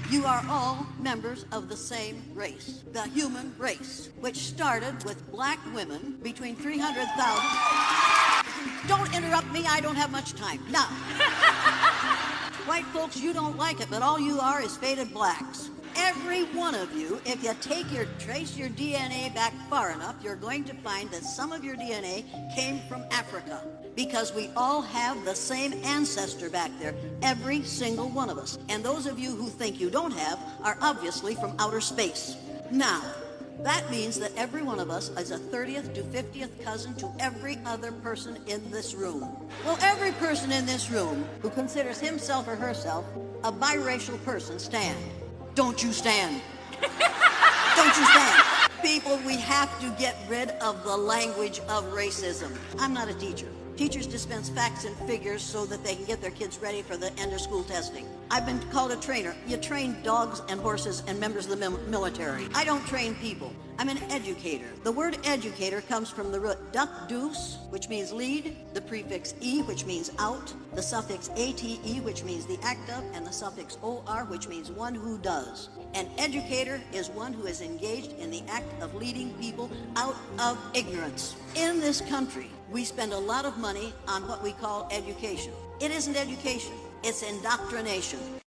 You are all members of the same race, the human race, which started with black women between 300,000. Don't interrupt me, I don't have much time. Now, white folks, you don't like it, but all you are is faded blacks. Every one of you, if you trace your DNA back far enough, you're going to find that some of your DNA came from Africa, because we all have the same ancestor back there, every single one of us. And those of you who think you don't have are obviously from outer space. Now, that means that every one of us is a 30th to 50th cousin to every other person in this room. Well, every person in this room who considers himself or herself a biracial person, stand. Don't you stand. Don't you stand. People, we have to get rid of the language of racism. I'm not a teacher. Teachers dispense facts and figures so that they can get their kids ready for the end of school testing. I've been called a trainer. You train dogs and horses and members of the military. I don't train people. I'm an educator. The word educator comes from the root duck deuce, which means lead, the prefix e, which means out, the suffix ate, which means the act of, and the suffix or, which means one who does. An educator is one who is engaged in the act of leading people out of ignorance. In this country, we spend a lot of money on what we call education. It isn't education, it's indoctrination.